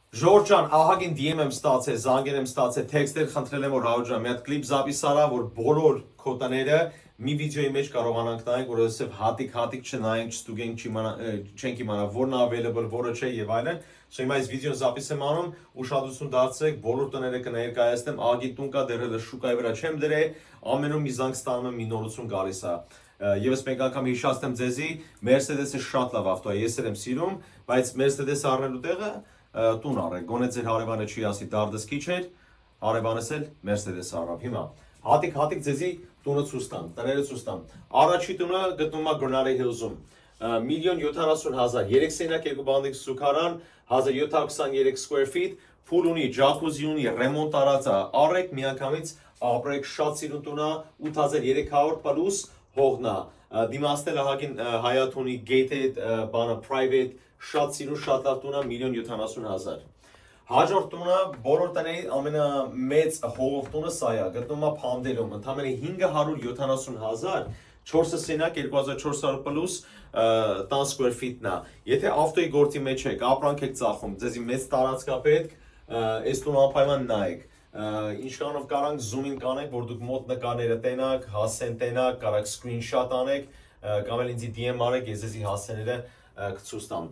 Ժորժան, ահագին DM եմ ստացել, զանգեր եմ ստացել, տեքստեր խնդրել եմ որ Ռաուջան, մի հատ կլիպ զապիս արա, որ բոլոր քոտաները մի վիդեոյի մեջ կարողանանք նայենք, որովհետև հատիկ չնայենք, չստուգենք, չենք իմանա որն է available, որը չէ եւ այլն։ So հիմա այս վիդեոն զապիս եմ անում, ուշադրություն դարձրեք, բոլոր տները կներկայացնեմ, ագի տուն կա դեռ շուկայի վրա չեմ դրել, ամենում մի զանգ ստանում եմ, մի նորություն գալիս է։ Եվս մեկ անգամ հիշացնեմ ձեզի, Mercedes-ը շատ լավ ավտո է, ես էլ եմ սիրում, բայց Mercedes-ը առնելու տեղը տուն առեք, գոնե ձեր հարևանը չի ասի դարդս քիչ էր, հարևանս էլ Mercedes առավ։ Հիմա հատիկ ձեզի տունը ցույց տամ, տները ցույց տամ։ Առաջի տունը գտնվում է Granary Hills-ում, 1,70,000, 3 սենյակ, 2 բանդիկ զուգարան, 1723 square feet, փուլ ունի, ջակուզի ունի, ռեմոնտ արած է, առեք միանգամից ապրեք, շատ սիրուն տուն է, 8300 պլյուս հողնա, դիմացնել ահագին Hyatt ունի, gated, բանը private, շատ սիրուն, շատ լավ տուն է, 1,70,000 Հաջորդ տունը բոլոր տների ամենամեծ հողով տունը սա է, գտնվում է Palmdale-ում, ընդամենը 570,000, 4 սենյակ, 2400 պլյուս 10 square feet-ն է։ Եթե ավտոյի գործի մեջ եք, ապրանք եք ծախում, ձեզի մեծ տարածք է պետք, այս տունը անպայման նայեք։ Ինչքանով կարանք zoom-in կանենք, որ դուք մոտ նկարները տենաք, հասեն տենաք, կարաք screenshot անեք, կամ էլ ինձի DM արեք, ես ձեզի հասցեները կցույց տամ,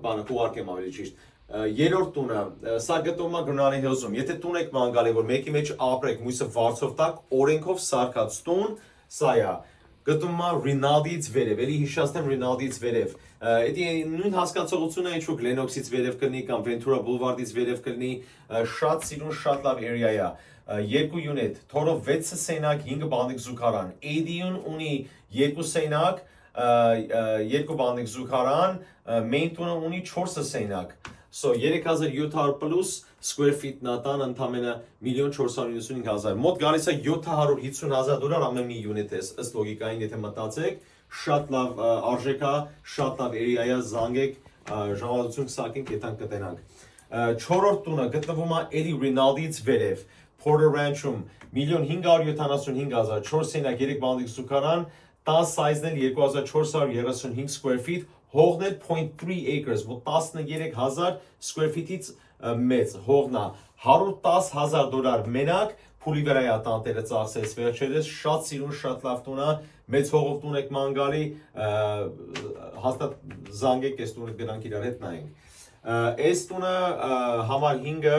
բանը կուղարկեմ ավելի ճիշտ։ Երրորդ տունը, սա գտնվում է Granary Hills-ում, եթե տուն եք ման գալի, որ մեկի մեջ ապրեք, մյուսը վարձով տակ, օրենքով սարքած տուն, սա է, գտնվում է Rinaldi-ից վերև, էլի հիշացնեմ Rinaldi-ից վերև, էդի նույն հասկացողությունը ինչ-որ Glenox-ից վերև կլինի կամ Ventura Boulevard-ից վերև կլինի, շատ սիրուն, շատ լավ area է, 2 unit, թորով 6 սենյակ, 5 բանդիկ զուգարան, AD-ն ունի 2 սենյակ, 2 բանդիկ զուգարան, main տունը ունի 4 սենյակ, So 3700 պլյուս square feet նատան ընդամենը 1,495,000 մոտ գալիս է $750,000 ամեն մի unit է, ըստ լոգիկային եթե մտածեք, շատ լավ արժեք է, շատ լավ area է, զանգեք, ժամադրություն կսակենք, եթանք կտենանք։ Չորրորդ տունը գտնվում է էլի Rinaldi-ից վերև, Porter Ranch-ում 1,575,000, 4 սենյակ, 3 բանդիկ զուգարան, 10 size-ն էլ 2435 square feet, հողն էլ 0.3 acres, որ 13,000 square feet-ից մեծ հողն է, $110,000 մենակ, փուլի վրա է տանտերը ծախսես վերջերս, շատ սիրուն, շատ լավ տուն է, մեծ հողով տուն եք ման գալի, հաստատ զանգեք, այս տունը գրանք իրար հետ նայենք։ Այս տունը համար 5-ը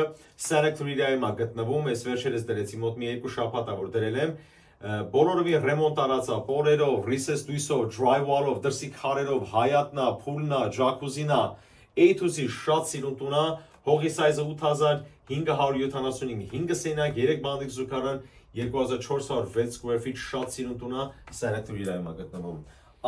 Santa Clarita-ում է գտնվում, այս վերջերս դրեցի, մոտ մի 2 շաբաթ է որ դրել եմ, բոլորովի ռեմոնտ արած է, պորերով, recessed դույսով, drywall-ով, դրսի քարերով, Hyatt-ն է, փուլն է, ջակուզին է, A to Z շատ սիրուն տուն է, հողի size-ը 8575, 5 սենյակ, 3 բանդիկ զուգարան, 2406 square feet, շատ սիրուն տուն է, Santa Clarita-ում է գտնվում։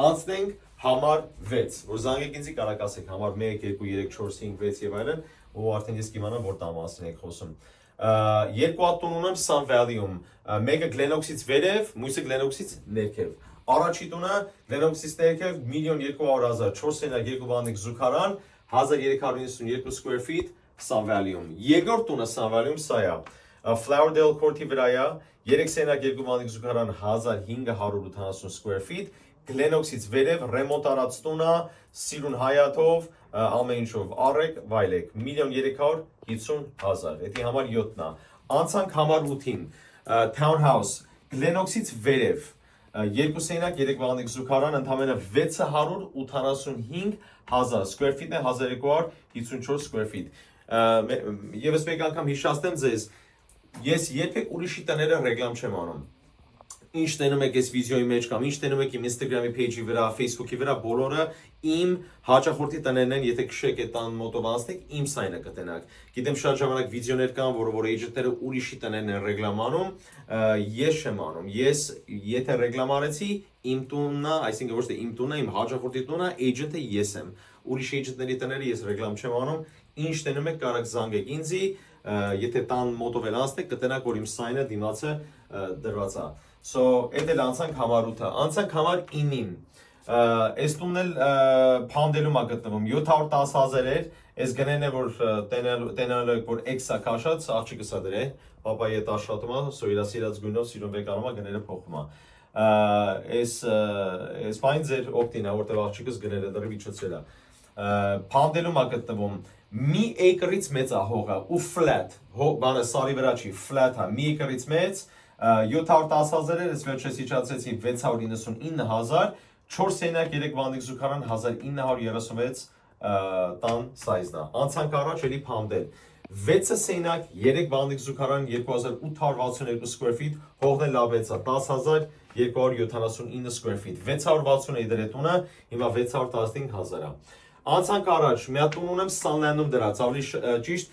Անցնենք համար 6, որ զանգեք ինձի կարակ ասեք համար 1, 2, 3, 4, 5, 6 եւ այլն, ու արդեն ես կիմանամ որ տամ մասին եք խոսում։ Երկու հատ տուն ունեմ Sun Valley-ում, մեկը Glenox-ից վերև, մյուսը Glenox-ից ներքև։ Առաջի տունը Glenox-ից ներքև 1,200,000, 4 սենյակ, 2 բանդիկ զուգարան, 1392 square feet Sun Valley-ում։ Երկրորդ տունը Sun Valley-ում սա է, Flowerdale Court-ի վրա է, 3 սենյակ, 2 բանդիկ զուգարան, 1580 square feet, Glenox-ից վերև ռեմոնտ արած տուն է, սիրուն Hyatt-ով, ամեն ինչով առեք, վայելեք, 1,350,000, էդի համար 7-ն է։ Անցանք համար 8-ին, Townhouse, Glenox-ից վերև, 2 սենյակ, 3 բանդիկ զուգարան, ընդամենը 685,000 square feet-ն է, 1254 square feet։ Եվս մեկ անգամ հիշացնեմ ձեզ, ես երբեք ուրիշի տները ռեգլամ չեմ անում։ Ինչ տենում եք այս վիդեոյի մեջ կամ ինչ տենում եք իմ Instagram-ի page-ի վրա, Facebook-ի վրա, բոլորը իմ հաճախորդի տներն են, եթե քշեք այդ տան մոտով անցնեք, իմ սայնը կտենաք։ Գիտեմ շատ ժամանակ վիդեոներ կան, որ agent-ները ուրիշի տներն են ռեգլամ անում, ես չեմ անում։ Ես եթե ռեգլամ արեցի, իմ տունն է, այսինքն ոչ թե իմ տունն է, իմ հաճախորդի տունն է, agent-ը ես եմ։ Ուրիշ agent-ների տները ես ռեգլամ չեմ անում։ Ինչ տենում եք, կարաք զանգեք ինձի, եթե տան մոտով էլ անցնեք, կտենաք, որ իմ սայնը դիմացը դրված է։ So, այդ էլ անցանք համար 8-ը, անցանք համար 9-ին, այս տունն էլ Palmdale-ում է գտնվում, 710,000 էր, այս գնեն է, որ տենալու եք, որ X-ա կաշած, աղջիկս է դրե, պապայի հետ աշխատում է, so իրա սիրած գույնով, սիրուն վեկանում է, գները փոխում է, այս բայն ձեր օգտին է, որտև աղջիկս գները դրի վիճոցել է, pound-ելում է գտնվում մի acre-ից մեծ է հողը ու flat բանը սարի վրա չի flat է մի acre-ից մեծ 710,000 էր, ես վերջերս իջացրեցի 699,000, 4 սենյակ 3 վանիկ զուգարան 1936 տան սայզն է։ Անցանք առաջ էլի pound-ել 6 սենյակ 3 վանիկ զուգարան 2862 square feet, հողն էլ լավ է 10,279 square feet, 660 է դրետունը, հիմա 615,000 է։ Անցանք առաջ, մի հատ տուն ունեմ Sunland-ում դրած, ավելի ճիշտ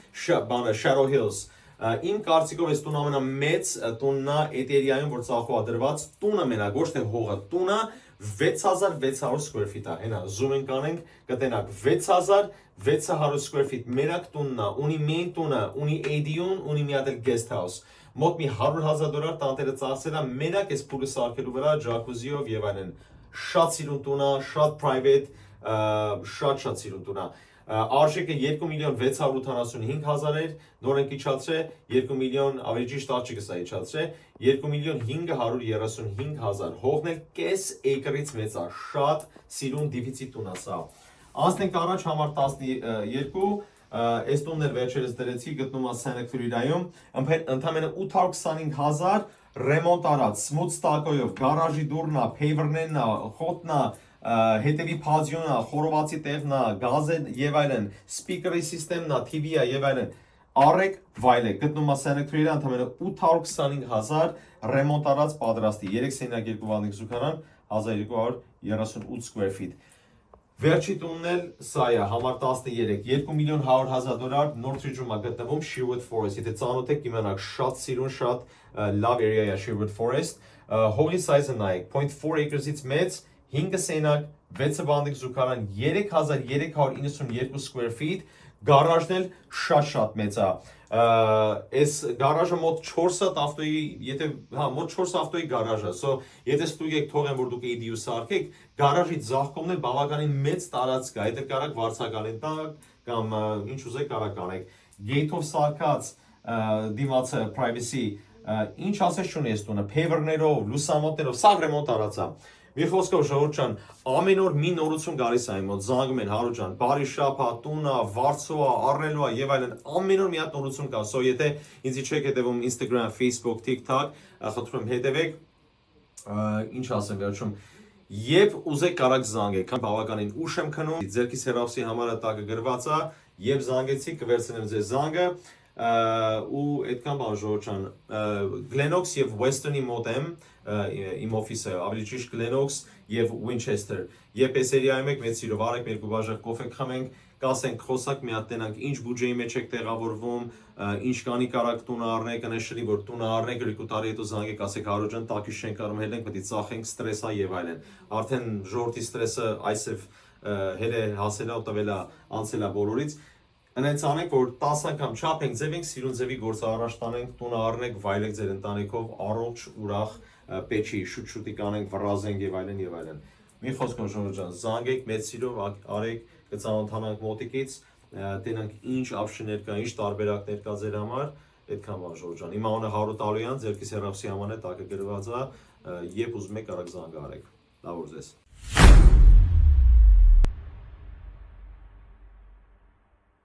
բանը Shadow Hills։ Իմ կարծիքով այս տունը ամենամեծ տունն է Էտերիայում, որ ծախու է դրված, տունը մենակ, ոչ թե հողը, տունը 6600 square feet է, հենա, zoom-ին կանենք, կտենակ 6600 square feet, մենակ տունն է, ունի main տունը, ունի AD-ուն, ունի մի հատ էլ guest house, մոտ մի $100,000 տանտերը ծախսել է, մենակ այս փուլը սարքելու վրա, ջակուզիով եւ այլն, շատ սիրուն տուն է, շատ private, շատ սիրուն տուն է։ Արժեքը 2,685,000 էր, նոր ենք իջացրե, 2 միլիոն, ավելի ճիշտ աղջիկս է իջացրե, 2,535,000, հողն էլ կես acre-ից մեծ է, շատ սիրուն դիվիցի տուն է սա։ Անցնենք առաջ համար 12, այս տունն էլ վերջերս դրեցի, գտնում է Santa Clarita-ում, ընդամենը 825,000 ռեմոնտ արած, smooth stucco-ով, գարաժի դուռն է, paver-ներն է, խոտն է, հետևի փազյոնը, խորովածի տեղն է, գազը եւ այլն, սպիկերի սիստեմն է, TV-ը եւ այլն։ Արեք վայելեք, գտնում է Santa Clarita, ընդամենը 825,000 ռեմոնտ արած պատրաստի, 3 սենյակ 2 վանիկ զուգարան, 1238 square feet։ Վերջի տունն էլ սա է, համար 13, $2,100,000 Northridge-ում է գտնվում Sherwood Forest, եթե ծանոթ եք կիմանաք, շատ սիրուն, շատ լավ area է Sherwood Forest, հողի size-ը նայեք, 0.4 acres-ից մեծ, 5 սենյակ, 6 վանիկ զուգարան, 3392 square feet, գարաժն էլ շատ մեծ է։ Այս գարաժը մոտ 4 հատ ավտոյի, եթե մոտ 4 ավտոյի գարաժ է, so եթե ստուգեք թողեմ որ դուք ADU սարքեք, գարաժի ձախ կողմն էլ բավականին մեծ տարածք է, եթե կարաք վարձակալեն տակ կամ ինչ ուզեք կարաք անեք։ Gate-ով սարքած դիմացը privacy, ինչ ասես չունի այս տունը, paver-ներով, լուսամուտներով, սաղ ռեմոնտ արած է։ Մի խոսքով ժողովուրդ ջան, ամեն օր մի նորություն գալիս է իմ մոտ, զանգում են Հարո ջան, բարի շաբաթ, տունը, վարձու, առնելու է եւ այլն, ամեն օր մի հատ նորություն կա, so եթե ինձ չեք հետևում Instagram, Facebook, TikTok, խնդրում եմ հետևեք, ինչ ասեմ վերջում, երբ ուզեք կարաք զանգեք, քան բավականին ուշ եմ քնում, ձերքիս հեռախոսի համարը տակը գրված է, եւ զանգեցի կվերցնեմ ձեզ զանգը, ու այդքան բան ժողովուրդ ջան, Glenox եւ Western-ի մոտ եմ, իմ օֆիսը, ավելի ճիշտ Glenox եւ Winchester։ Երբ այս էրիայում եք, մեծ սիրով արեք, մեր գուբաժակ կոֆե խմենք, կասենք, խոսակ մի հատ տենանք, ինչ բյուջեի մեջ եք տեղավորվում, ինչ կանի կարաք տունը առնեք, անշշլի որ տունը առնեք, 2 տարի հետո զանգեք, ասեք Հարո ջան, տակի շենք արում հելենք, պետք է ծախենք, ստրես է եւ այլն։ Արդեն ժողովրդի ստրեսը այսև հել է հասել է, տվել է, անցել է բոլորից։ Այնց անենք, որ 10 անգամ չափենք, ձևենք, սիրուն ձևի գործը առաջ տանենք, տունը առնենք, վայելեք ձեր ընտանիքով, առողջ, ուրախ, պեչի, շուտ-շուտի կանենք, վռազենք եւ այլն եւ այլն։ Մի խոսքով ժողովուրդ ջան, զանգեք, մեծ սիրով արեք, կծանոթանանք մոտիկից, տենանք ինչ option-ներ կա, ինչ տարբերակներ կա ձեր համար, այդքան բան ժողովուրդ ջան։ Իմ անունը Հարո Տալոյան, ձերքիս հեռախոսի համարը տակը գրված է, երբ ուզում եք կարող զանգ արեք։ Լավ օր ձեզ։